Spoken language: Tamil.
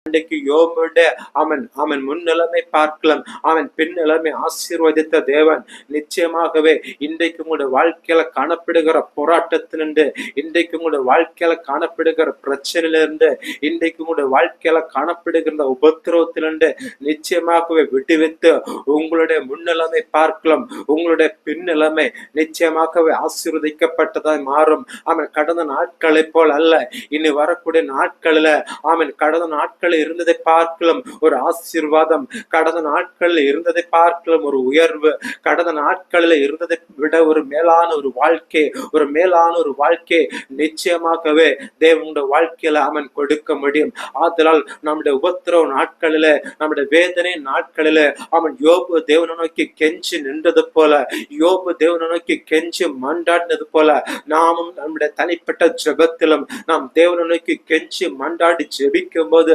இன்றைக்கு யோபுடைய அவன் அவன் முன்னிலைமை பார்க்கலாம், அவன் பின்னிலைமை ஆசீர்வதித்த தேவன் நிச்சயமாகவே இன்றைக்கு உங்களுடைய வாழ்க்கையில காணப்படுகிற போராட்டத்திலிருந்து, இன்றைக்கு உங்களுடைய வாழ்க்கையில காணப்படுகிற பிரச்சனையிலிருந்து, இன்றைக்கு உங்களுடைய வாழ்க்கையில காணப்படுகிற உபத்திரவத்திலிருந்து நிச்சயமாகவே விடுவித்து உங்களுடைய முன்னிலைமை பார்க்கலாம், உங்களுடைய பின்னிலைமை நிச்சயமாகவே ஆசீர்வதிக்கப்பட்டதாய் மாறும். அவன் கடந்த நாட்களை போல் அல்ல, இனி வரக்கூடிய நாட்களில் அவன் கடந்த நாட்களில் இருந்ததை பார்க்கலாம் ஒரு ஆசீர்வாதம், கடந்த நாட்களில் இருந்ததை பார்க்கலாம் ஒரு உயர்வு, கடந்த நாட்களில் இருந்ததை விட ஒரு மேலான ஒரு வாழ்க்கை, ஒரு மேலான ஒரு வாழ்க்கை நிச்சயமாகவே தேவனுடைய வாழ்க்கையில அவன் கொடுக்க முடியும். ஆதலால் நம்முடைய உபத்திரவ நாட்களில, நம்முடைய வேதனை நாட்களில அவன் யோபு தேவனை நோக்கி கெஞ்சி நின்றது போல, யோபு தேவனை நோக்கி கெஞ்சி மண்டாடினது போல நாமும் நம்முடைய தனிப்பட்ட ஜெபத்திலும் நாம் தேவனை நோக்கி கெஞ்சி மண்டாடி ஜெபிக்கும் போது